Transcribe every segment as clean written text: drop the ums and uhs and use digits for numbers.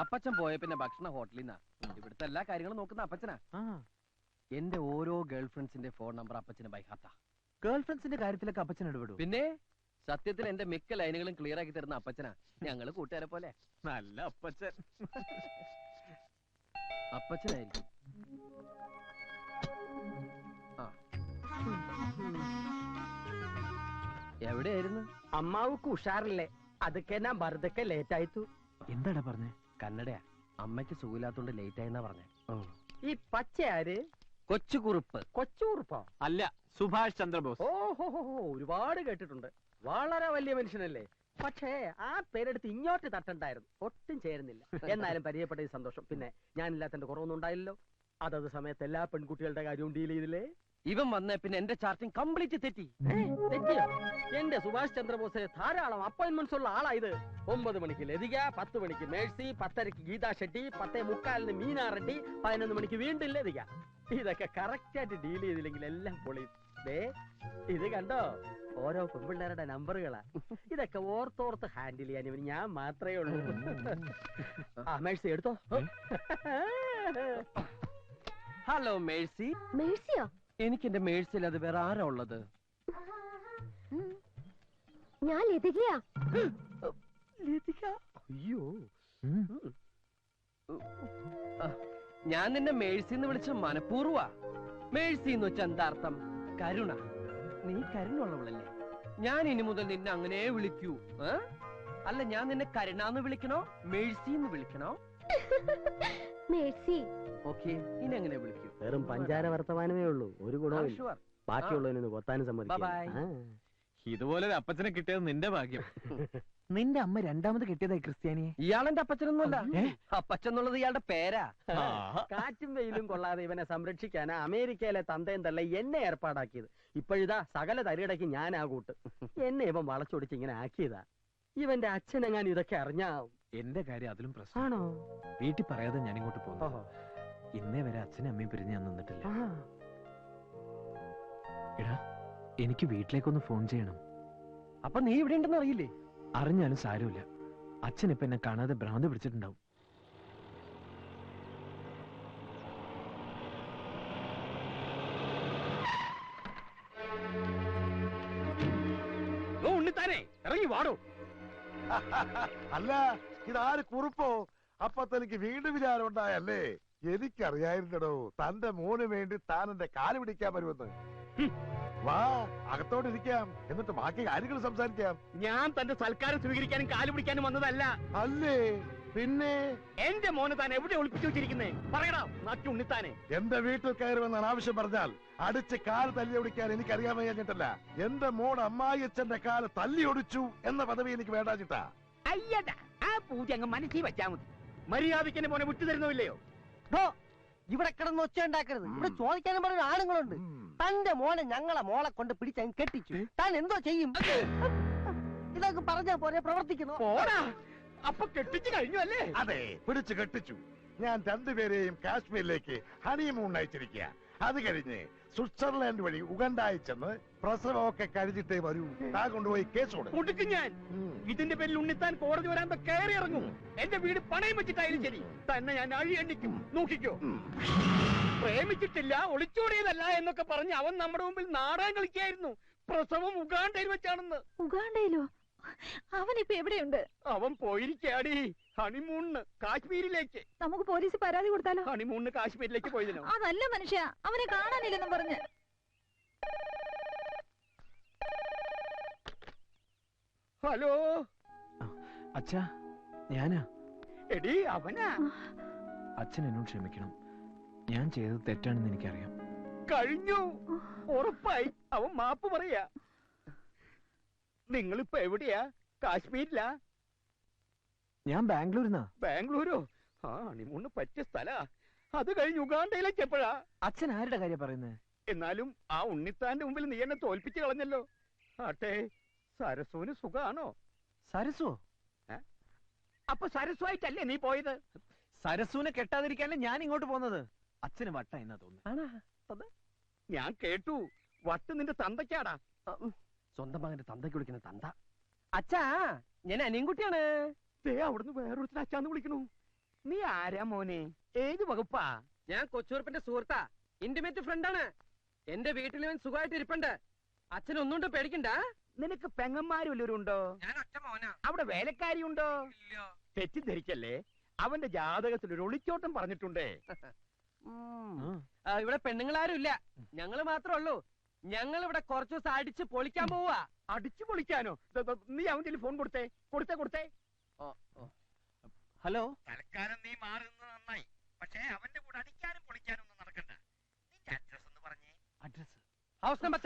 അപ്പച്ചൻ പോയ പിന്നെ ഭക്ഷണ ഹോട്ടലിൽ നിന്നാ. ഇവിടുത്തെ എല്ലാ കാര്യങ്ങളും നോക്കുന്ന അപ്പച്ചനാ. എന്റെ ഓരോ ഗേൾ ഫ്രണ്ട്സിന്റെ ഫോൺ നമ്പർ അപ്പച്ചന് ബൈഹാത്താ. ഗേൾ ഫ്രണ്ട്സിന്റെ കാര്യത്തിലൊക്കെ അപ്പച്ചൻ ഇടപെടും. പിന്നെ സത്യത്തിൽ എന്റെ മിക്ക ലൈനുകളും ക്ലിയർ ആക്കി തരുന്ന അപ്പച്ചനാ. ഞങ്ങള് കൂട്ടുകാരെ പോലെ. നല്ല അപ്പച്ചൻ. അപ്പച്ചനായിരിക്കും. എവിടെയായിരുന്നു? അമ്മാവുക്ക് ഉഷാറില്ലേ? അതൊക്കെ ഞാൻ വെറുതെ ലേറ്റ് ആയിത്തു. എന്താടാ പറഞ്ഞേ? കന്നഡയാ. അമ്മയ്ക്ക് സുഖമില്ലാത്തോണ്ട് ലേറ്റ് ആയെന്നാ പറഞ്ഞേ. ഈ പച്ച ആര്? കൊച്ചുകുറുപ്പ്. കൊച്ചുകുറുപ്പോ? അല്ല, സുഭാഷ് ചന്ദ്രബോസ്. ഓഹോ, ഒരുപാട് കേട്ടിട്ടുണ്ട്. വളരെ വലിയ മനുഷ്യനല്ലേ? പക്ഷേ ആ പേരെടുത്ത് ഇങ്ങോട്ട് തട്ടണ്ടായിരുന്നു. ഒട്ടും ചേരുന്നില്ല. എന്നാലും പരിചയപ്പെട്ട സന്തോഷം. പിന്നെ ഞാനില്ലാത്തന്റെ കുറവൊന്നും ഉണ്ടായില്ലല്ലോ. അതത് സമയത്ത് എല്ലാ പെൺകുട്ടികളുടെ കാര്യവും ഡീൽ ചെയ്തില്ലേ? ഇവൻ വന്നേ പിന്നെ എന്റെ ചാർട്ടിങ് കംപ്ലീറ്റ് തെറ്റി. തെറ്റിയോ? എന്റെ സുഭാഷ് ചന്ദ്രബോസ് ധാരാളം അപ്പോയിന്റ്മെന്റ്സ് ഉള്ള ആളായത്. 9 മണിക്ക് ലതിക, 10 മണിക്ക് മേഴ്സി, 10:30 ഗീതാ ഷെട്ടി, 10:45 മീനാ റെഡ്ഡി, 11 മണിക്ക് വീണ്ടും ലതിക. ഇതൊക്കെ കറക്റ്റ് ആയിട്ട് ഡീൽ ചെയ്തില്ലെങ്കിൽ എല്ലാം പൊളി. ഇത് കണ്ടോ? ഓരോ പെൺപിള്ളേരുടെ നമ്പറുകളാ. ഇതൊക്കെ ഓർത്തോർത്ത് ഹാൻഡിൽ ചെയ്യാൻ ഇവന് ഞാൻ മാത്രമേ ഉള്ളൂ. ആ മേഴ്സി എടുത്തോ. Hello Mercy. മേഴ്സിയോ? എനിക്ക് എന്റെ മേഴ്സിയിൽ അത് വേറെ ആരാ ഉള്ളത്? ഞാൻ ലതികയാ. ലതിക? അയ്യോ, ഞാൻ നിന്നെ മേഴ്സി എന്ന് വിളിച്ച മനഃപൂർവ്വ. മേഴ്സി എന്ന് വെച്ചാൽ എന്താ അർത്ഥം? കരുണ. നീ കരുണുള്ളവളല്ലേ? ഞാൻ ഇനി മുതൽ നിന്നെ അങ്ങനെ വിളിക്കൂ. അല്ല, ഞാൻ നിന്നെ കരുണാന്ന് വിളിക്കണോ മേഴ്സി എന്ന് വിളിക്കണോ? മേഴ്സി. ഓക്കെ, ഇനി അങ്ങനെ വിളിക്കൂ. വെറും പഞ്ചാര വർത്തമാനമേ ഉള്ളൂ, ഒരു ഗുണവും. ബാക്കിയുള്ളതിനൊന്ന് കൊത്താനും സമ്മതിക്കും. ഇതുപോലെ ഒരു അപ്പച്ചനെ കിട്ടിയത് നിന്റെ ഭാഗ്യം. നിന്റെ അമ്മ രണ്ടാമത് കിട്ടിയതായി ക്രിസ്ത്യാനിയെ. ഇയാളെന്റെ അപ്പച്ചനൊന്നുമല്ല. അപ്പച്ചെന്നുള്ളത് ഇയാളുടെ പേരാ. കാറ്റും വെയിലും കൊള്ളാതെ ഇവനെ സംരക്ഷിക്കാനാ അമേരിക്കയിലെ തന്തയും തള്ള എന്നെ ഏർപ്പാടാക്കിയത്. ഇപ്പോഴിതാ സകല തരികിടയ്ക്ക് ഞാൻ ആ കൂട്ട്. എന്നെ ഇവൻ വളച്ചൊടിച്ച് ഇങ്ങനെ ആക്കിയതാ. ഇവന്റെ അച്ഛനെങ്ങാൻ ഇതൊക്കെ അറിഞ്ഞാ. എന്റെ കാര്യം അതിലും പ്രശ്നമാണോ? വീട്ടിൽ പറയാതെ ഞാൻ ഇങ്ങോട്ട് പോകുന്നു. ഇന്നേ വരെ അച്ഛനും അമ്മയും പിരിഞ്ഞ് ഞാൻ നിന്നിട്ടില്ല. എടാ, എനിക്ക് വീട്ടിലേക്കൊന്ന് ഫോൺ ചെയ്യണം. അപ്പൊ നീ ഇവിടെ ഉണ്ടെന്ന് അറിയില്ലേ? അറിഞ്ഞാലും സാരമില്ല. അച്ഛൻ ഇപ്പൊ എന്നെ കാണാതെ ഭ്രാന്ത് പിടിച്ചിട്ടുണ്ടാവും. ഉണ്ണിത്താനെ ഇറങ്ങി വാടോ. അല്ല, ഇതാര് കുറുപ്പോ? അപ്പൊ തനിക്ക് വീണ്ടും വിചാരം ഉണ്ടായല്ലേ? എനിക്കറിയായിരുന്നടോ തന്റെ മോന് വേണ്ടി താൻ എന്റെ കാല് പിടിക്കാൻ വരുമെന്ന്. വാ, അകത്തോട്ടിരിക്കാം, എന്നിട്ട് ബാക്കി കാര്യങ്ങൾ സംസാരിക്കാം. ഞാൻ തന്റെ സൽക്കാരം സ്വീകരിക്കാനും കാല് പിടിക്കാനും വന്നതല്ല. അല്ലേ പിന്നെ? എന്റെ മോനെ താൻ എവിടെ ഒളിപ്പിച്ചു വെച്ചിരിക്കുന്നേ? പറയടാ നാട്ടി ഉണ്ണിത്താനെ. എന്റെ വീട്ടിൽ കയറുമെന്നാണ് ആവശ്യം പറഞ്ഞാൽ അടിച്ച് കാല് തല്ലി ഒടിക്കാൻ എനിക്കറിയാൻ കഴിഞ്ഞിട്ടല്ല. എന്റെ മോൻ അമ്മായി അച്ഛന്റെ കാല് തല്ലി ഒടിച്ചു എന്ന പദവി എനിക്ക് വേണ്ടാച്ചിട്ടാ. അയ്യടാ, ആ പൂജ അങ്ങ് മനസ്സിൽ വെച്ചാ മതി. മര്യാദയ്ക്ക് എന്നെ മോനെ വിട്ടു തരുന്നില്ലയോ? ഇവിടെ കിടന്ന് ഒച്ച ഉണ്ടാക്കരുത്. ഇവിടെ ചോദിക്കാനും പറഞ്ഞ ആണുങ്ങളുണ്ട്. തന്റെ മോനെ ഞങ്ങളെ മോളെ കൊണ്ട് പിടിച്ചങ്ങ് കെട്ടിച്ചു. താൻ എന്തോ ചെയ്യും? ഇതൊക്കെ പറഞ്ഞാ പോലെ പ്രവർത്തിക്കുന്നു. അപ്പൊ കെട്ടിച്ചു കഴിഞ്ഞു അല്ലേ? അതെ, പിടിച്ചു കെട്ടിച്ചു. ഞാൻ രണ്ടുപേരെയും കാശ്മീരിലേക്ക് ഹണിമൂൺ അയച്ചിരിക്കുക. അത് കഴിഞ്ഞ് സ്വിറ്റ്സർലാൻഡ് വഴി ഉഗണ്ടായി ചെന്ന് പ്രസവമൊക്കെ കഴിഞ്ഞിട്ടേ വരൂ. താ കൊണ്ടുപോയി കേസ് കൊടുക്കും ഞാൻ. ഇതിന്റെ പേരിൽ ഉണ്ണിത്താൻ കോടതി വരാൻ കയറി ഇറങ്ങും. എന്റെ വീട് പണയം വെച്ചിട്ടായാലും ശരി, തന്നെ ഞാൻ അഴിയണ്ടിക്കും. നോക്കിക്കോ. പ്രേമിച്ചിട്ടില്ല, ഒളിച്ചോടിയതല്ല എന്നൊക്കെ പറഞ്ഞ് അവൻ നമ്മുടെ മുമ്പിൽ നാടകം കളിക്കായിരുന്നു. പ്രസവം ഉഗാണ്ടയിൽ വെച്ചാണെന്ന്. ഉഗാണ്ടയിലോ? അവനിപ്പോ എവിടെയുണ്ട്? അവൻ പോയിരിക്കാടി ഹണിമൂണിന് കാശ്മീരിലേക്ക്. നമുക്ക് പോലീസ് പരാതി കൊടുത്താലോ? ഹണിമൂണിന് കാശ്മീരിലേക്ക് പോയതിനോ? അതല്ല മനുഷ്യ, അവനെ കാണാനില്ലെന്നും പറഞ്ഞ്. ഹലോ അച്ഛാ, ഞാനാ. എടി അവനാ. അച്ഛൻ എന്നോട് ക്ഷമിക്കണം. ഞാൻ ചെയ്തത് തെറ്റാണെന്ന് എനിക്കറിയാം. കഴിഞ്ഞു, ഉറപ്പായി. അവൻ മാപ്പ് പറയാ. നിങ്ങളിപ്പോ എവിടെയാ? കാശ്മീരിലാ? ഞാൻ ബാംഗ്ലൂരിന്നാ. ബാംഗ്ലൂരോ? ആ, ഹണിമൂണിന് പറ്റിയ സ്ഥലാ. അത് കഴിഞ്ഞ് ഉഗാണ്ടയിലേക്ക് എപ്പോഴാ? അച്ഛൻ ആരുടെ കാര്യം പറയുന്നത്? എന്നാലും ആ ഉണ്ണിത്താന്റെ മുമ്പിൽ നീ എന്നെ തോൽപ്പിച്ച് കളഞ്ഞല്ലോ. ആട്ടെ, സരസുവിന് സുഖാണോ? സരസോ? അപ്പൊ സരസുവായിട്ടല്ലേ നീ പോയത്? സരസുവിനെ കെട്ടാതിരിക്കാനല്ലേ ഞാൻ ഇങ്ങോട്ട് പോകുന്നത്. അച്ഛന് വട്ട എന്നാ തോന്നുന്നു. ഞാൻ കേട്ടു. വട്ട് നിന്റെ തന്തയ്ക്കാടാ. സ്വന്തം മകന്റെ തന്തയ്ക്ക് വിളിക്കുന്ന തന്ത. അച്ഛാ, ഞാൻ അനിയൻകുട്ടിയാണ്. അവിടുന്ന് വേറൊരുത്തിന് അച്ഛാന്ന് വിളിക്കണു. നീ ആരാ മോനെ? ഏത് വകുപ്പാ? ഞാൻ കൊച്ചൂർപ്പിന്റെ സുഹൃത്താ, ഇന്റിമേറ്റ് ഫ്രണ്ടാണ്. എന്റെ വീട്ടിൽ ഇവൻ സുഖമായിട്ട് ഇരിപ്പുണ്ട്. അച്ഛൻ ഒന്നുകൊണ്ട് പേടിക്കണ്ട. നിനക്ക് പെങ്ങന്മാരും വല്ലവരുണ്ടോ? ഞാൻ ഒറ്റ മോനാ. അവിടെ വേലക്കാരി ഉണ്ടോ? തെറ്റിദ്ധരിക്കല്ലേ, അവന്റെ ജാതകത്തിൽ ഒരു ഒളിച്ചോട്ടം പറഞ്ഞിട്ടുണ്ടേ. ഇവിടെ പെണ്ണുങ്ങളാരും ഇല്ല, ഞങ്ങള് മാത്രമേ ഉള്ളൂ. ഞങ്ങൾ ഇവിടെ കുറച്ചു ദിവസം അടിച്ച് പൊളിക്കാൻ പോവാ. അടിച്ചു പൊളിക്കാനോ? നീ അവന്റെ ഫോൺ കൊടുത്തേ, കൊടുത്തേ. ഹലോ, തൽക്കാലം നീ മാറുന്നത് നന്നായി. പക്ഷേ അവന്റെ കൂടെ അടിക്കാനും പൊളിക്കാനും ഒന്നും നടക്കണ്ട. നിന്റെ അഡ്രസ് ഒന്ന് പറഞ്ഞേ. Address house number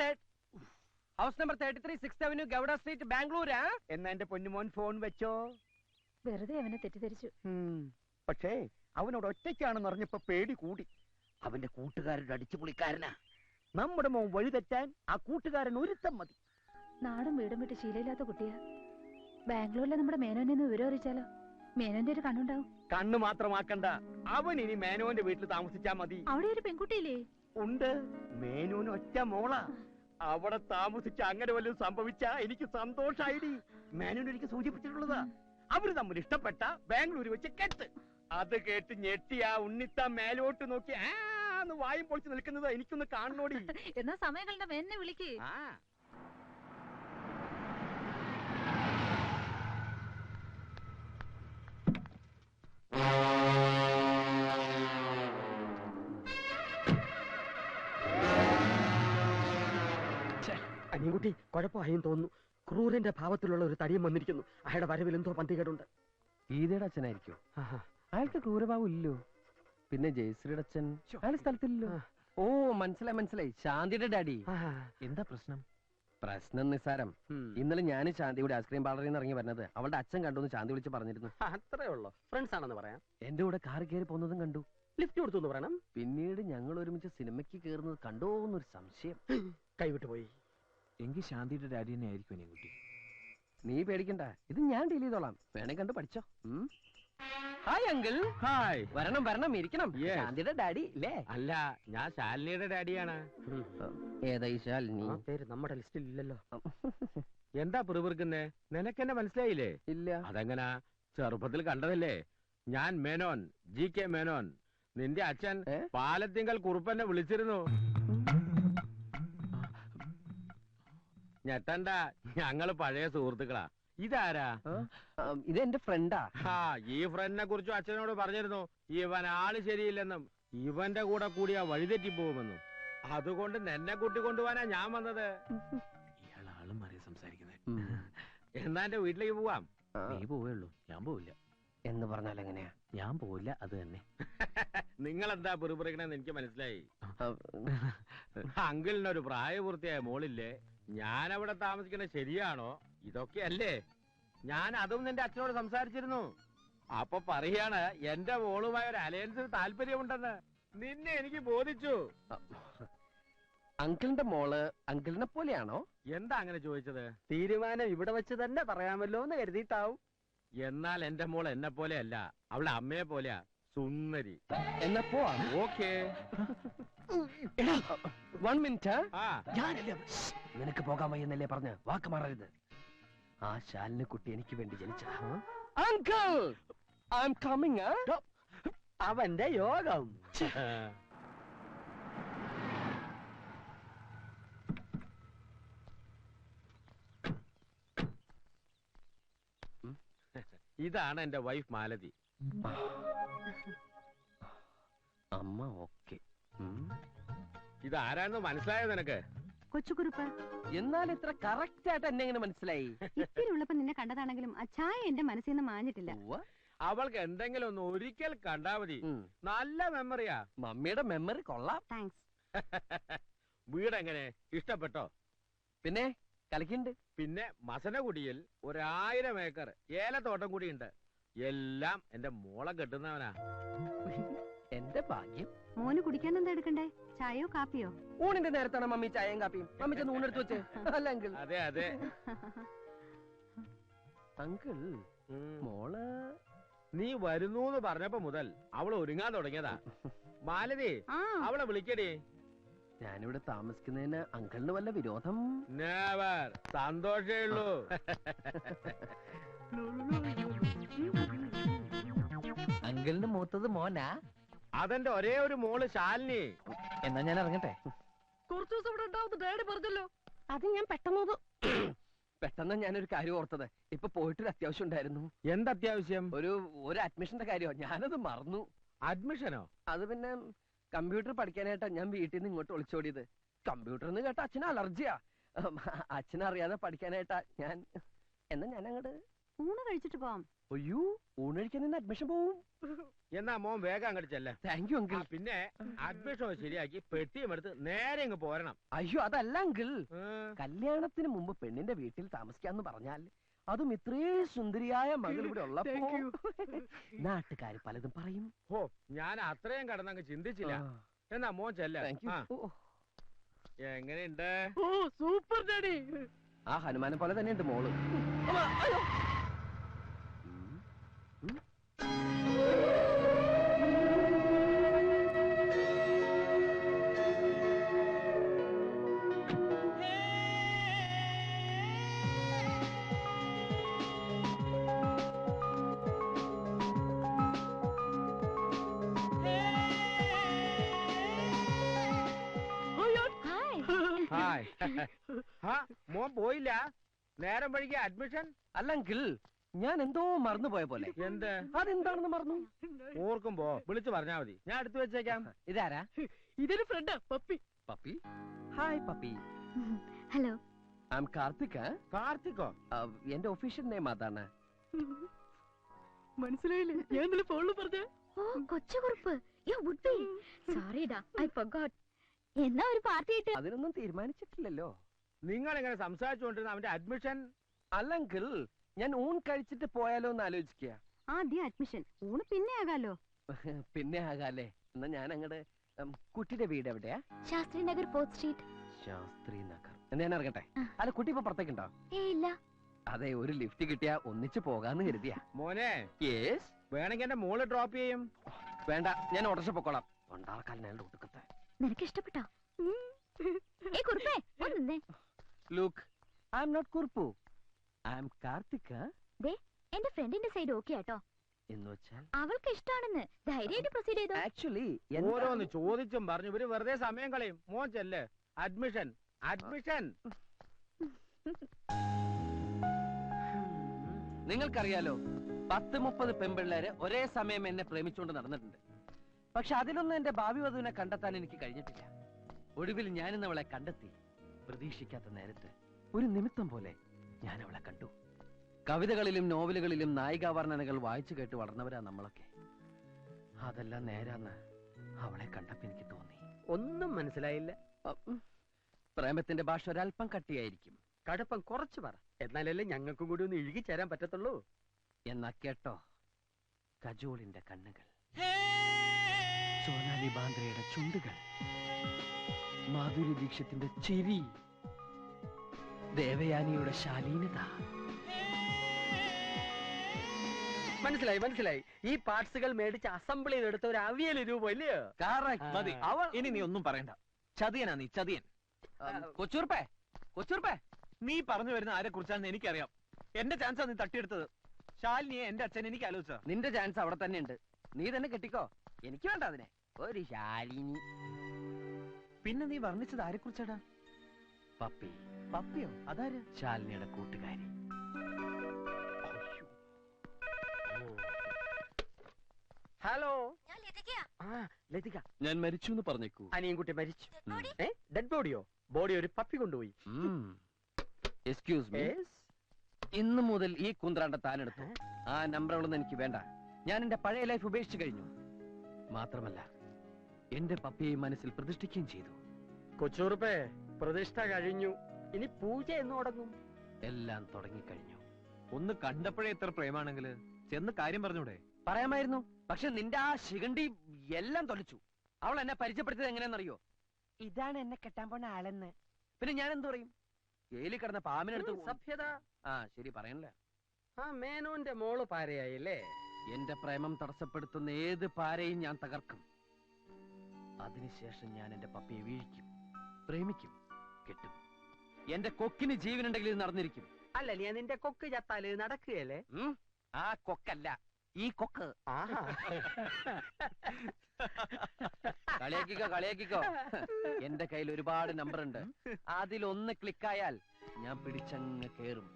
33 6th Avenue, Gowda street, ബാംഗ്ലൂരാ. എന്നാ എന്റെ പൊന്നുമോൻ ഫോൺ വെച്ചോ. വെറുതെ അവനെ തെറ്റിദ്ധരിച്ചു. പക്ഷേ അവനോട് ഒറ്റയ്ക്കാണെന്ന് അറിഞ്ഞപ്പോ പേടി കൂടി. അവന്റെ കൂട്ടുകാരുടെ അടിച്ചു പൊളിക്കാരനാ. നമ്മുടെ മോൻ വഴിതെറ്റാൻ ആ കൂട്ടുകാരൻ ഒരുത്തം മതി. നാടും വീടും വിട്ട് ശീലമില്ലാത്ത കുട്ടിയാ. ബാംഗ്ലൂരിലെ നമ്മുടെ മേനോനെ വിവരം അറിയിച്ചാലോ? മേനോന്റെ ഒരു കണ്ണുണ്ടാവും. കണ്ണു മാത്രമാക്കണ്ട, അവൻ ഇനി മേനോന്റെ വീട്ടിൽ താമസിച്ചാ മതി. അവിടെ ഒരു പെൺകുട്ടിയില്ലേ? ഉണ്ട്, മേനോന് ഒറ്റ മോളാ. അവിടെ താമസിച്ച അങ്ങനെ വല്ലതും സംഭവിച്ചാ എനിക്ക് സന്തോഷായിടി. മേനോൻ എനിക്ക് സൂചിപ്പിച്ചിട്ടുള്ളതാ. അവര് തമ്മിൽ ഇഷ്ടപ്പെട്ട ബാംഗ്ലൂർ വെച്ച് കെട്ട്. അത് കേട്ട് ഞെട്ടി ആ ഉണ്ണിത്ത മേലോട്ട് നോക്കി ആന്ന് വായും പൊളിച്ച് നിൽക്കുന്നത് എനിക്കൊന്ന് കാണണോടി. എന്നാ സമയങ്ങളുടെ മേനെ വിളിക്ക്. ആ അനിയൻകുട്ടി, കുഴപ്പമായും തോന്നുന്നു. ക്രൂരന്റെ ഭാവത്തിലുള്ള ഒരു തടിയും വന്നിരിക്കുന്നു. അയാളുടെ വരവിൽ എന്തോ പന്തികേടുണ്ട്. ഗീതയുടെ അച്ഛനായിരിക്കും. അയാൾക്ക് ക്രൂരഭാവം ഇല്ലോ. പിന്നെ ജയശ്രീയുടെ അച്ഛൻ അയാൾ സ്ഥലത്തില്ലല്ലോ. ഓ, മനസ്സിലായി, ശാന്തിയുടെ ഡാഡി. എന്താ പ്രശ്നം? പ്രശ്നം നിസ്സാരം. ഇന്നലെ ഞാൻ ശാന്തിയുടെ ഐസ്ക്രീം പാർലറിൽ നിന്ന് ഇറങ്ങി വരുന്നത് അവളുടെ അച്ഛൻ കണ്ടു ശാന്തി വിളിച്ച് പറഞ്ഞിരുന്നു. അത്രേ ഉള്ളൂ. ഫ്രണ്ട്സ് ആണെന്ന് പറയാം. എന്റെ കൂടെ കാർ കയറി പോകുന്നതും കണ്ടു. ലിഫ്റ്റ് കൊടുത്തു എന്ന് പറയണം. പിന്നീട് ഞങ്ങൾ ഒരുമിച്ച് സിനിമയ്ക്ക് കയറുന്നത് കണ്ടോ എന്നൊരു സംശയം. കൈവിട്ടു പോയി. എങ്കിൽ ശാന്തിയുടെ ഡാഡി തന്നെ ആയിരിക്കും കുട്ടി. നീ പേടിക്കണ്ട, ഇത് ഞാൻ ഡീൽ ചെയ്തോളാം. വേണേ കണ്ട് പഠിച്ചോ. Hi uncle. ഹായ്. വരണം ഇരിക്കണം. Yes. ശാന്തിയുടെ ഡാഡി ഇല്ലേ? അല്ല, ഞാൻ ശാലിനിയുടെ ഡാഡിയാണ്. ഏതാ ഈ ശാലിനി? ആ പേര് നമ്മുടെ ലിസ്റ്റിൽ ഇല്ലല്ലോ. എന്താ പിറുപിറുക്കുന്നേ? നിനക്കെന്നെ മനസ്സിലായില്ലേ? ഇല്ല. അതെങ്ങനാ? ചെറുപ്പത്തിൽ കണ്ടതല്ലേ. ഞാൻ മേനോൻ, GK മേനോൻ. നിന്റെ അച്ഛൻ പാലത്തിങ്കൽ കുറുപ്പന്നെ വിളിച്ചിരുന്നു. ഞെട്ടണ്ട, ഞങ്ങള് പഴയ സുഹൃത്തുക്കളാ. ഇതാരാ? ഇത് എന്റെ ഫ്രണ്ടാ. ഈ ഫ്രണ്ടിനെ കുറിച്ചും അച്ഛനോട് പറഞ്ഞിരുന്നു. ഇവൻ ആള് ശരിയില്ലെന്നും ഇവന്റെ കൂടെ കൂടിയാ വഴിതെറ്റി പോകുമെന്നും. അതുകൊണ്ട് നിന്നെ കൂട്ടിക്കൊണ്ടുപോവാനാ ഞാൻ വന്നത്. ഇയാൾ ആളും മാറി സംസാരിക്കുന്നത്. എന്നാ എന്റെ വീട്ടിലേക്ക് പോവാം. നീ പോവുള്ളൂ, ഞാൻ പോവില്ല. എന്ന് പറഞ്ഞാൽ എങ്ങനെയാ? ഞാൻ പോവില്ല, അത് തന്നെ. നിങ്ങൾ എന്താ പിറുപിറുക്കണെന്ന് എനിക്ക് മനസ്സിലായി. അങ്കിളിനൊരു പ്രായപൂർത്തിയായ മോളില്ലേ? ഞാൻ അവിടെ താമസിക്കണ ശരിയാണോ? ഇതൊക്കെയല്ലേ? ഞാൻ അതും നിന്റെ അച്ഛനോട് സംസാരിച്ചിരുന്നു. അപ്പൊ പറയാണ് എന്റെ മോളുമായ ഒരു അലയൻസിന് താല്പര്യമുണ്ടെന്ന്. നിന്നെ എനിക്ക് ബോധിച്ചു. അങ്കിളിന്റെ മോള് അങ്കിളിനെ പോലെയാണോ? എന്താ അങ്ങനെ ചോദിച്ചത്? തീരുമാനം ഇവിടെ വെച്ച് തന്നെ പറയാമല്ലോ എന്ന് കരുതിയിട്ടാവും. എന്നാൽ എന്റെ മോൾ എന്നെ പോലെയല്ല, അവളെ അമ്മയെ പോലെയാ, സുന്ദരി. എന്നാ പോവാം. ഓക്കേ. 1 മിനിറ്റ്. ഞാനല്ലേ നിനക്ക് പോകാൻ വയ്യെന്നല്ലേ പറഞ്ഞ് വാക്ക് മാറരുത്. ആ ശാലിന് കുട്ടി എനിക്ക് വേണ്ടി ജനിച്ച അങ്കിൾ, ഐ എം കമ്മിങ്. അവന്റെ യോഗം. ഇതാണ് എന്റെ വൈഫ് മാലതി. അമ്മ ഓക്കെ. ഇതാരാണെന്ന് മനസ്സിലായോ നിനക്ക്? കൊച്ചുകുറുപ്പ്, എന്നാൽ ഇത്ര കറക്റ്റ് ആയിട്ട് എന്നെ എങ്ങനെ മനസ്സിലായി? ഇത്തിരി ഉള്ളപ്പോ നിന്നെ കണ്ടതാണെങ്കിലും ആ ചായ എന്റെ മനസ്സിൽ നിന്ന് മാഞ്ഞിട്ടില്ല. ഉവ്വ. അവൾക്ക് എന്തെങ്കിലും ഒന്ന് ഒരിക്കൽ കണ്ടാ മതി. നല്ല മെമ്മറിയാ. മമ്മിയുടെ മെമ്മറി കൊള്ളാം. താങ്ക്സ്. വീട് എങ്ങനെ? ഇഷ്ടപ്പെട്ടോ? പിന്നെ കളിക്കുന്നുണ്ട്. പിന്നെ മസനഗുഡിയിൽ 1000 ഏക്കർ ഏലത്തോട്ടം കൂടിയുണ്ട്. എല്ലാം എന്റെ മോളെ കെട്ടുന്നവനാ. എന്റെ ഭാഗ്യം. മോന് കുടിക്കാൻ എന്താ എടുക്കണ്ടേ? ചായയോ കാപ്പിയോ? ഊണിന്റെ നേരത്താണ് മമ്മി ചായയും കാപ്പിയും. മമ്മി ചെന്ന് ഊണെടുത്ത് വെച്ച്. അല്ല അങ്കിൾ. അതെ അതെ. അങ്കിൾ, മോള് നീ വരുന്നൂന്ന് പറഞ്ഞപ്പോ മുതൽ അവൾ ഒരുങ്ങാൻ തുടങ്ങിയതാ. മാലതി, അവളെ വിളിക്കടി. ഞാനിവിടെ താമസിക്കുന്നതിന് അങ്കിളിന് വല്ല വിരോധം? നെവർ. സന്തോഷേ ഉള്ളൂ. അങ്കിൾ അങ്കിളിന് മൂത്തത് മോനാ? അതെന്റെ ഒരേ ഒരു മോള് ശാലിനി. എന്നാ ഞാൻ ഇറങ്ങട്ടെ. കുറച്ചു ദിവസം ഇവിടെ ഉണ്ടാവുന്ന ഡാഡി പറഞ്ഞല്ലോ. അത് ഞാൻ പെട്ടെന്ന് ഞാനൊരു കാര്യം ഓർത്തത്. ഇപ്പൊ പോയിട്ടൊരു അത്യാവശ്യം ഉണ്ടായിരുന്നു. എന്തത്യാവശ്യം? ഒരു അഡ്മിഷന്റെ കാര്യമോ, ഞാനത് മറന്നു. അഡ്മിഷനോ? അത് പിന്നെ കമ്പ്യൂട്ടർ പഠിക്കാനായിട്ടാ ഞാൻ വീട്ടിൽ നിന്ന് ഇങ്ങോട്ട് ഒളിച്ചോടിയത്. കമ്പ്യൂട്ടർ എന്ന് കേട്ട അച്ഛന് അലർജിയാ. അച്ഛനറിയാതെ പഠിക്കാനായിട്ടാ ഞാൻ. എന്നാ ഞാൻ അങ്ങോട്ട് ഊണ് കഴിച്ചിട്ട് പോവാം. അയ്യോ, ഊണ് കഴിക്കാൻ നിന്ന് അഡ്മിഷൻ പോവും. എന്നാ മോൻ വേഗം അങ്ങോട്ട് ചെല്ലേ. Thank you uncle. പിന്നെ അഡ്മിഷൻ ശരിയാക്കി പെട്ടിയും എടുത്ത് നേരെ ഇങ്ങ് പോരണം. അയ്യോ അതല്ല അങ്കിൾ, കല്യാണത്തിന് മുമ്പ് പെണ്ണിന്റെ വീട്ടിൽ താമസിക്കാന്ന് പറഞ്ഞാൽ അതും ഇത്രേ സുന്ദരിയായ മകൾ ഇവിടെ ഉള്ളപ്പോ നാട്ടുകാര് പലതും പറയും. ഓ, ഞാൻ അത്രയും കടന്നങ്ങ് ചിന്തിച്ചില്ല. എന്നാ മോൻ ചെല്ല. എങ്ങനെയുണ്ട്? Super daddy. ആ ഹനുമാനെ പോലെ തന്നെയുണ്ട് മോള്. ഹായ്. മോൻ പോയില്ല? നേരം വഴിക്ക് അഡ്മിഷൻ? അല്ല അങ്കിൾ, ഞാൻ എന്തോ മറന്നു പോയ പോലെ. എന്ത്? അതെന്താണെന്ന് മറന്നു. ഓർക്കുമ്പോ വിളിച്ചു പറഞ്ഞാ മതി, ഞാൻ എടുത്തു വെച്ചേക്കാം. ഇതാരാ? ഇതൊരു ഫ്രണ്ടാ, Pappi. Pappi? Hi Pappi. Hello, I am Karthik. കാർത്തിക്കോ? എന്റെ ഒഫീഷ്യൽ നെയിം അതാണ്. മനസ്സിലായില്ലേ? ഞാൻ ഇന്നലെ ഫോണിൽ പറഞ്ഞ. ഓ Kochukuruppu. You would be sorry ഡാ, ഐ ഫർഗോട്ട്. എന്നാ ഒരു പാർട്ടി ആയിട്ട്? അതിനൊന്നും തീരുമാനിച്ചിട്ടില്ലല്ലോ. നിങ്ങൾ എങ്ങനെ സംസാരിച്ചുകൊണ്ടിരുന്ന അവന്റെ അഡ്മിഷൻ? അല്ല അങ്കിൾ, ഞാൻ ഊൺ കഴിച്ചിട്ട് പോയാലോ എന്ന് ആലോചിക്കുക. ആദ്യം അഡ്മിഷൻ, ഊണ് പിന്നെ ആകാലോ. പിന്നെ ആകാല്ലേ. എന്നാ ഞാൻ അങ്ങട് കുട്ടിയുടെ വീട് എവിടെയാ? Shastri Nagar 4th street. ശാസ്ത്രി നഗർ. എന്നാ ഞാൻ ഇറങ്ങട്ടെ. അല്ല കുട്ടി ഇപ്പൊ പുറത്തേക്കുണ്ടോ? ഇല്ല. അതെ, ഒരു ലിഫ്റ്റ് കിട്ടിയാ ഒന്നിച്ച് പോകാന്ന് കരുതിയാ. മോനെ, യേസ്. വേണമെങ്കിൽ എന്റെ മോള് ഡ്രോപ്പ് ചെയ്യും. വേണ്ട, ഞാൻ ഓട്ടോറിക്ഷ പൊക്കോളാം. കൊണ്ടാർക്കാലിനാണ് ഒടുക്കത്തെ. നിനക്ക് ഇഷ്ടപ്പെട്ടോ? കുറുപ്പേ ഒന്നേ. Look, I am not Kurpu. I am Karthika. ദേ, എന്റെ ഫ്രണ്ടിന്റെ സൈഡ് ഓക്കേ ആട്ടോ. എന്ന് വെച്ചാൽ അവൾക്ക് ഇഷ്ടാണെന്ന് ധൈര്യമായിട്ട് പ്രൊസീഡ് ചെയ്തോ. ആക്ച്വലി ഓരോന്ന് ചോദിച്ചും പറഞ്ഞു ഇവര് വെറുതെ സമയം കളയും. മോൻ ചെല്ല്. Admission, admission. നിങ്ങൾക്കറിയാലോ, 10-30 പെൺപിള്ളേര് ഒരേ സമയം എന്നെ പ്രേമിച്ചുകൊണ്ട് നടന്നിട്ടുണ്ട്. പക്ഷെ അതിലൊന്നും എന്റെ ഭാവി വധുവിനെ കണ്ടെത്താൻ എനിക്ക് കഴിഞ്ഞിട്ടില്ല. ഒടുവിൽ ഞാനിന്ന് അവളെ കണ്ടെത്തി. പ്രതീക്ഷിക്കാത്ത നേരത്ത് ഒരു നിമിത്തം പോലെ ഞാൻ അവളെ കണ്ടു. കവിതകളിലും നോവലുകളിലും നായികാവർണ്ണനകൾ വായിച്ചു കേട്ട് വളർന്നവരാ നമ്മളൊക്കെ. അതെല്ലാം നേരാന്ന് അവളെ കണ്ടപ്പോ എനിക്ക് തോന്നി. ഒന്നും മനസ്സിലായില്ല. പ്രേമത്തിന്റെ ഭാഷ ഒരല്പം കട്ടിയായിരിക്കും. കടുപ്പം കുറച്ച് പറ, എന്നാലല്ലേ ഞങ്ങൾക്കും കൂടി ഒന്ന് ഇഴുകി ചേരാൻ പറ്റത്തുള്ളൂ. എന്നാ കേട്ടോ, കജോളിന്റെ കണ്ണുകൾ, സോനാലി ബാന്ദ്രയുടെ ചുണ്ടുകൾ, മാധുരി ദീക്ഷത്തിന്റെ ചിരി, ദേവയാനിയുടെ ശാലീനത. മനസ്സിലായി മനസ്സിലായി. ഈ പാർട്സുകൾ മേടിച്ച് അസംബിൾ ചെയ്തെടുത്ത ഒരു അവിയൽ രൂപം ഇല്ലയോ? മതി. ഇനി നീ ഒന്നും പറയണ്ട. ചതിയനാ നീ, ചതിയൻ. കൊച്ചൂർപ്പേ, കൊച്ചൂർപ്പേ, നീ പറഞ്ഞു വരുന്ന ആരെ കുറിച്ചാണെന്ന് എനിക്കറിയാം. എന്റെ ചാൻസാ നീ തട്ടിയെടുത്തത്. ശാലിനിയെ എന്റെ അച്ഛൻ എനിക്ക് ആലോചിച്ച. നിന്റെ ചാൻസ് അവിടെ തന്നെ ഉണ്ട്. നീ തന്നെ കെട്ടിക്കോ. എനിക്ക് വേണ്ട അതിനെ. ഒരു ശാലിനി. പിന്നെ നീ വർണ്ണിച്ചത് ആരെ കുറിച്ചാടാ? പപ്പി. പപ്പിയോ? അതാര്? ശാലിനിയുടെ കൂട്ടുകാരി. ഹലോ, ഞാൻ ലതികയാ. ലതിക. ഞാൻ മരിച്ചു എന്ന് പറഞ്ഞേക്കൂ. അനിയൻകുട്ടി മരിച്ചു. ഡെഡ് ബോഡിയോ? ബോഡി ഒരു പപ്പി കൊണ്ടുപോയി. Excuse me. ഇന്നു മുതൽ ഈ കുന്ത്രാണ്ട താനെടുത്തു. ആ നമ്പറുകളൊന്നും എനിക്ക് വേണ്ട. ഞാൻ എന്റെ പഴയ ലൈഫ് ഉപേക്ഷിച്ചു കഴിഞ്ഞു. മാത്രമല്ല, എന്റെ പപ്പിയെ മനസ്സിൽ പ്രതിഷ്ഠിക്കുകയും ചെയ്തു. കൊച്ചൂർപ്പേ, പ്രതിഷ്ഠ കഴിഞ്ഞു. ഇനി പൂജ എന്ന് തുടങ്ങും. എല്ലാം തുടങ്ങിക്കഴിഞ്ഞു. ഒന്ന് കണ്ടപ്പോഴേ എത്ര പ്രേമാണെങ്കില് ചെന്ന് കാര്യം പറഞ്ഞൂടെ? പറയാമായിരുന്നു. പക്ഷെ നിന്റെ ആ ശിഖണ്ഡി എല്ലാം തൊലച്ചു. അവൾ എന്നെ പരിചയപ്പെടുത്തിയത് എങ്ങനെയാണെന്നറിയോ? ഇതാണ് എന്നെ കെട്ടാൻ പോണ ആളെന്ന്. പിന്നെ ഞാൻ എന്തു പറയും? ജയിലിൽ കിടന്ന പാമ്പിനെടുത്ത് സഭ്യത. ശരി പറയണല്ലേ. ആ മേനോന്റെ മോള് പാരയായില്ലേ? എന്റെ പ്രേമം തടസ്സപ്പെടുത്തുന്ന ഏത് പാരയും ഞാൻ തകർക്കും. അതിനുശേഷം ഞാൻ എന്റെ പപ്പിയെ വീഴിക്കും, പ്രേമിക്കും, കെട്ടും. എന്റെ കൊക്കിന് ജീവനുണ്ടെങ്കിൽ ഇത് നടന്നിരിക്കും. അല്ല, നീ നിന്റെ കൊക്ക് ചത്താല് നടക്കുകയല്ലേ? ആ കൊക്കല്ല, ഈ കൊക്ക്. കളിയാക്കിക്കോ എന്റെ കയ്യിൽ ഒരുപാട് നമ്പർ ഉണ്ട്. അതിലൊന്ന് ക്ലിക്കായാൽ ഞാൻ പിടിച്ചങ്ങ് കേറും.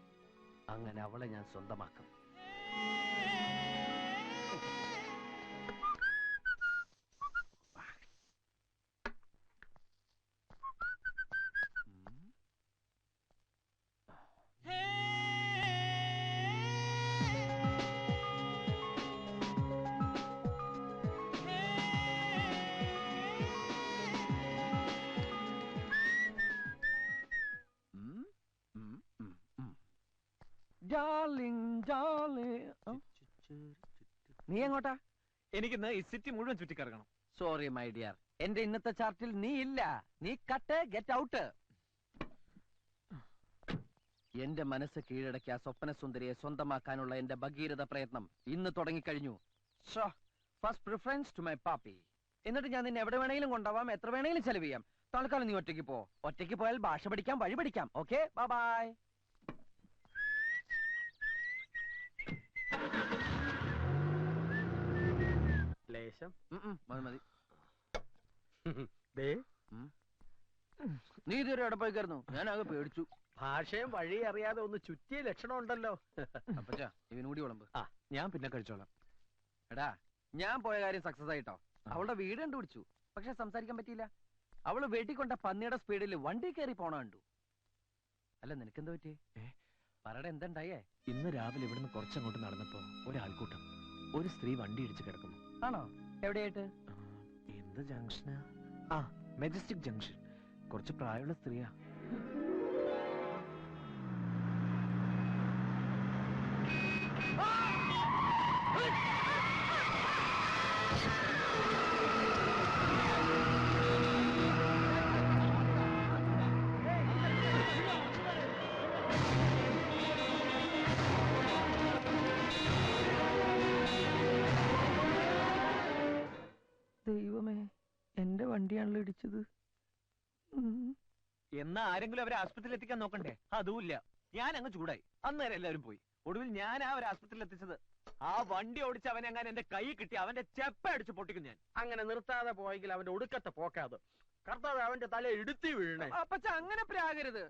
അങ്ങനെ അവളെ ഞാൻ സ്വന്തമാക്കും. നീ എങ്ങോട്ടാ? എനിക്കിന്ന് ഈ സിറ്റി മുഴുവൻ ചുറ്റിക്കറങ്ങണം. സോറി മൈ ഡിയർ, എന്റെ ഇന്നത്തെ ചാർട്ടിൽ നീ ഇല്ല. നീ കട്ട്, ഗെറ്റ് ഔട്ട്. എന്റെ മനസ്സ് കീഴടക്കിയ സ്വപ്ന സുന്ദരിയെ സ്വന്തമാക്കാനുള്ള എന്റെ ഭഗീരഥ പ്രയത്നം ഇന്ന് തുടങ്ങിക്കഴിഞ്ഞു. ഫസ്റ്റ് പ്രിഫറൻസ് ടു മൈ പാപ്പി. എന്നിട്ട് ഞാൻ നിന്നെ എവിടെ വേണമെങ്കിലും കൊണ്ടുപോവാം, എത്ര വേണമെങ്കിലും ചെലവ് ചെയ്യാം. തൽക്കാലം നീ ഒറ്റയ്ക്ക് പോ. ഒറ്റയ്ക്ക് പോയാൽ ഭാഷ പഠിക്കാം, വഴി പഠിക്കാം. Okay, bye. ലേശം മതി. ദേ നീ ഇതുവരെ എവിടെ പോയി കയറുന്നു? ഞാനാകെ പേടിച്ചു. ഭാഷയും വഴി അറിയാതെ ഒന്ന് ചുറ്റിയ ലക്ഷണം ഉണ്ടല്ലോ. അപ്പച്ചാ ഇവനൂടി വിളമ്പ്. ഞാൻ പിന്നെ കഴിച്ചോളാം. എടാ, ഞാൻ പോയ കാര്യം സക്സസ് ആയിട്ടോ. അവളുടെ വീട് കണ്ടുപിടിച്ചു, പക്ഷെ സംസാരിക്കാൻ പറ്റിയില്ല. അവള് വെട്ടിക്കൊണ്ട പന്നിയുടെ സ്പീഡിൽ വണ്ടി കയറി പോണ കണ്ടു. അല്ല, നിനക്കെന്താ പറ്റിയേ? പറയുടെ എന്തുണ്ടായേ? ഇന്ന് രാവിലെ ഇവിടുന്ന് കുറച്ചങ്ങോട്ട് നടന്നപ്പോ ഒരാൾക്കൂട്ടം, ഒരു സ്ത്രീ വണ്ടി ഇടിച്ച് കിടക്കുന്നു. ആണോ? എവിടെയായിട്ട്? എന്ത് ജംഗ്ഷനാ? ആ, മെജസ്റ്റിക് ജംഗ്ഷൻ. കുറച്ച് പ്രായമുള്ള സ്ത്രീയാ. ദൈവമേ, എന്റെ വണ്ടിയാണല്ലോ ഇടിച്ചത്. എന്നാ ആരെങ്കിലും അവരെ ആസ്പത്രിയിൽ എത്തിക്കാൻ നോക്കണ്ടേ? അതുമില്ല. ഞാൻ അങ്ങ് ചൂടായി. അന്നേരം എല്ലാവരും പോയി. ഒടുവിൽ ഞാൻ അവരെ ആസ്പത്രിയിൽ എത്തിച്ചത്. ആ വണ്ടി ഓടിച്ച് അവനെങ്ങാൻ എന്റെ കൈ കിട്ടി അവന്റെ ചെപ്പ അടിച്ച് പൊട്ടിക്കും ഞാൻ. അങ്ങനെ നിർത്താതെ പോയെങ്കിൽ അവന്റെ ഒടുക്കത്തെ പോക്കാത്. കർത്താവ് അവന്റെ തല ഇടുത്തി വീഴണേ. അപ്പച്ച അങ്ങനെ പ്രാകരുത്.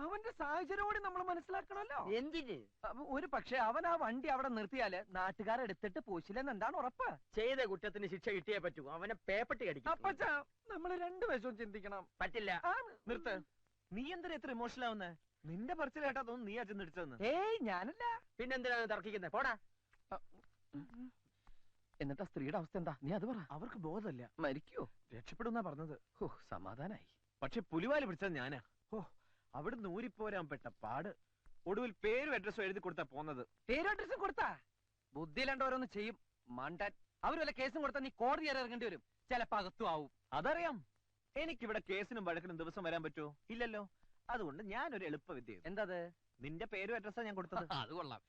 അവന്റെ സാഹചര്യം കൂടി നമ്മൾ മനസ്സിലാക്കണല്ലോ. എന്തിന്? ഒരു പക്ഷെ അവൻ ആ വണ്ടി അവിടെ നിർത്തിയാല് നാട്ടുകാരെടുത്തിട്ട് പോശില്ലെന്ന് എന്താണ് ഉറപ്പ്? ചെയ്ത കുറ്റത്തിന് ശിക്ഷ കിട്ടിയേ പറ്റൂ. അവനെ പേപ്പട്ടി കടിക്കും. അപ്പച്ച നമ്മൾ രണ്ടുവശവും ചിന്തിക്കണം. പറ്റില്ല. നിർത്ത്. നീ എന്തിനാ എത്ര ഇമോഷണൽ ആവുന്നേ? നിന്റെ പറച്ചിൽ കേട്ടാ തോന്നുന്നു നീ അച്ഛൻ ഇടിച്ചതെന്ന്. ഏയ്, ഞാനല്ല. പിന്നെന്തിനാണ് തർക്കിക്കുന്നത്? പോടാ. എന്നിട്ട് ആ സ്ത്രീയുടെ അവസ്ഥ എന്താ? നീ അത് പറ. അവർക്ക് ബോധമല്ല. മരിക്കോ? രക്ഷപ്പെടുന്നാ പറഞ്ഞത്. ഓ, സമാധാനായി. പക്ഷെ പുലിവാല് പിടിച്ചത് ഞാനാ. ഓ, അവിടുന്ന് ഊരിപ്പോരാൻ പെട്ട പാട്. ഒടുവിൽ പേരും അഡ്രസ്സും എഴുതി കൊടുത്താ പോന്നത്. പേരും അഡ്രസ്സും കൊടുത്താ? ബുദ്ധിയില്ലാണ്ട് ഓരോന്ന് ചെയ്യും മണ്ടൻ. അവര് വല്ല കേസും കൊടുത്താൽ നീ കോടതി വരെ ഇറങ്ങേണ്ടി വരും. ചിലപ്പോ അകത്തും ആവും. അതറിയാം. എനിക്കിവിടെ കേസിനും വഴക്കിനും ദിവസം വരാൻ പറ്റുമോ? ഇല്ലല്ലോ. അതുകൊണ്ട് ഞാനൊരു എളുപ്പ വിദ്യ. എന്താ? നിന്റെ പേരും അഡ്രസ്സാ ഞാൻ കൊടുത്തത്. അത് കൊള്ളാം.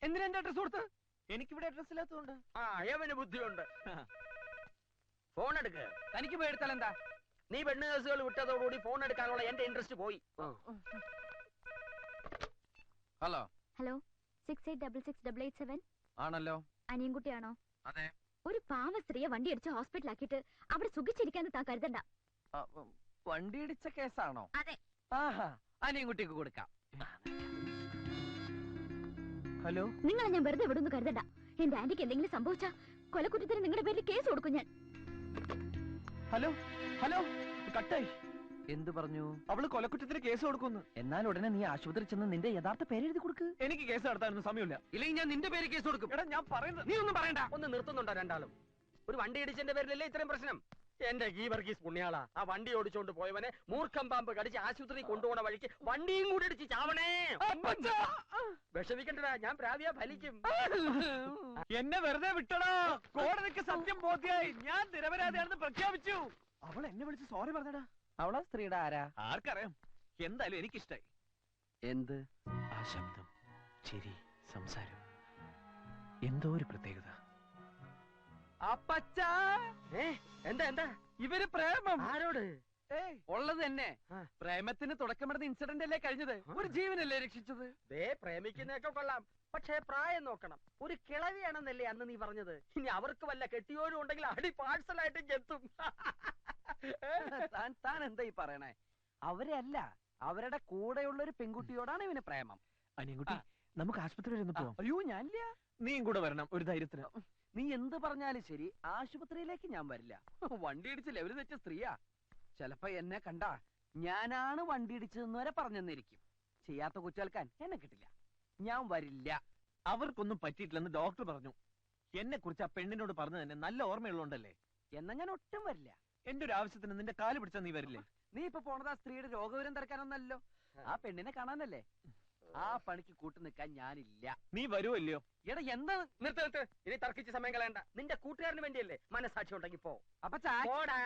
എന്തിനാ എന്റെ അഡ്രസ് കൊടുത്ത്? എനിക്കിവിടെ അഡ്രസ് ഇല്ലാത്തതുകൊണ്ട്. ആ, അയവന് ബുദ്ധിയുണ്ട്. ഫോൺ എടുക്ക്. തനിക്ക് പേടിത്താൽ എന്താ? നീ പെണ്ണ് കേസുകൾ വിട്ടതോടുകൂടി ഫോൺ എടുക്കാനുള്ള എന്റെ ഇൻട്രസ്റ്റ് പോയി. ഹലോ. ഹലോ, 68668887 ആണല്ലോ. അനിയൻകുട്ടിയാണോ? അതെ. ഒരു പാവ സ്ത്രീയെ വണ്ടി അടിച്ച് ഹോസ്പിറ്റലാക്കിയിട്ട് അവിടെ സുഖിച്ചിരിക്കാന്ന് താൻ കരുതണ്ട. വണ്ടി ഇടിച്ച കേസാണോ? അതെ. ആഹാ, അനിയൻകുട്ടിക്ക് കൊടുക്കാം. ഹലോ. നിങ്ങളെ ഞാൻ വെറുതെ വിടുന്നു കരുതണ്ട. എന്റെ ആന്റിക്ക് എന്തെങ്കിലും സംഭവിച്ചാ കൊലക്കുറ്റത്തിന് നിങ്ങളുടെ പേരിൽ കേസ് കൊടുക്കും ഞാൻ. ഹലോ ഹലോ, കട്ടായി. എന്ത് പറഞ്ഞു? അവള് കൊലക്കുറ്റത്തിന് കേസ് കൊടുക്കുന്നു. എന്നാൽ ഉടനെ നീ ആശുപത്രി ചെന്ന് നിന്റെ യഥാർത്ഥ പേരെഴുതി കൊടുക്ക്. എനിക്ക് കേസ് നടത്താനൊന്നും സമയമില്ല. ഇല്ലെങ്കിൽ ഞാൻ നിന്റെ പേര് കേസ് കൊടുക്കും. എടാ, ഞാൻ പറയുന്നത് നീ ഒന്നും പറയണ്ട. ഒന്ന് നിർത്തുന്നുണ്ടോ രണ്ടാളും? ഒരു വണ്ടി ഇടിച്ചതിന്റെ പേരിലല്ലേ ഇത്രയും പ്രശ്നം? എന്റെ ഗീവർഗീസ് പുണ്യാളാ, ആ വണ്ടി ഓടിച്ചോണ്ട് പോയവനെ മൂർഖം പാമ്പ് കടിച്ച് ആശുപത്രി കൊണ്ടുപോണ വഴിക്ക് വണ്ടിയും കൂടി ഇടിച്ച് ചാവണേ. വിഷമിക്കണ്ടടാ, ഞാൻ പ്രാവിയാ ഫലിക്കും. എന്നെ വെറുതെ വിട്ടടാ. കോടതിക്ക് സത്യം ബോധ്യായി. ഞാൻ നിരപരാധിയാണെന്ന് പ്രഖ്യാപിച്ചു. അവൾ എന്നെ വിളിച്ച് സോറി പറഞ്ഞടാ. അവളാ സ്ത്രീയുടെ ആരാ? ആർക്കറിയാം. എന്തായാലും എനിക്കിഷ്ടായി. എന്ത്? ആ ശബ്ദം, ചിരി, സംസാരം, എന്തോ ഒരു പ്രത്യേകത. അപ്പച്ചാ, എന്താ എന്താ? ഇവര് പ്രേമം. ആരോട്? ഉള്ളത് തന്നെ. പ്രേമത്തിന് തുടക്കമിടുന്ന ഇൻസിഡന്റ് അല്ലേ കഴിഞ്ഞത്? ഒരു ജീവനല്ലേ രക്ഷിച്ചത്? ദേ, പ്രേമിക്കുന്നതൊക്കെ കൊള്ളാം. പക്ഷേ പ്രായം നോക്കണം. ഒരു കിളവിയാണെന്നല്ലേ അന്ന് നീ പറഞ്ഞത്. ഇനി അവർക്ക് വല്ല കെട്ടിയോരും ഉണ്ടെങ്കിൽ അടി പാഴ്സലായിട്ട് എത്തും. താൻ എന്താ ഈ പറയണേ? അവരെ അല്ല, അവരുടെ കൂടെയുള്ള ഒരു പെൺകുട്ടിയോടാണ് ഇവന് പ്രേമം. അനിയൻകുട്ടി, നമുക്ക് ആശുപത്രി വരെ ഒന്ന് പോവാം. അയ്യോ ഞാനില്ല. നീയും കൂടെ വരണം ഒരു ധൈര്യത്തിന്. നീ എന്ത് പറഞ്ഞാലും ശരി, ആശുപത്രിയിലേക്ക് ഞാൻ വരില്ല. വണ്ടി ഇടിച്ച് ലെവല് തെറ്റ സ്ത്രീയാ. ചിലപ്പോ എന്നെ കണ്ടാ ഞാനാണ് വണ്ടി ഇടിച്ചതെന്ന് വരെ പറഞ്ഞെന്നിരിക്കും. ചെയ്യാത്ത കുറ്റേൽക്കാൻ എന്നെ കിട്ടില്ല. ഞാൻ വരില്ല. അവർക്കൊന്നും പറ്റിയിട്ടില്ലെന്ന് ഡോക്ടർ പറഞ്ഞു. എന്നെ കുറിച്ച് ആ പെണ്ണിനോട് പറഞ്ഞു തന്നെ നല്ല ഓർമ്മയുള്ളതുകൊണ്ടല്ലേ. എന്നാ ഞാൻ ഒട്ടും വരില്ല. എന്റെ ഒരു ആവശ്യത്തിന് നിന്റെ കാല് പിടിച്ചാ നീ വരില്ലേ? നീ ഇപ്പൊ പോണത് ആ സ്ത്രീയുടെ രോഗവിവരം തിരക്കാനൊന്നല്ലോ, ആ പെണ്ണിനെ കാണാനല്ലേ. ആ പണിക്ക് കൂട്ടു നിൽക്കാൻ ഞാനില്ല. നീ വരുമല്ലയോ? എടാ എന്താ? നിർത്ത്. ഇനി തർക്കിച്ച് സമയം കളയണ്ട. നിന്റെ കൂട്ടുകാരന് വേണ്ടിയല്ലേ. മനസാക്ഷി ഉണ്ടെങ്കിൽ പോ. അപ്പൊ ചാ പോടാ.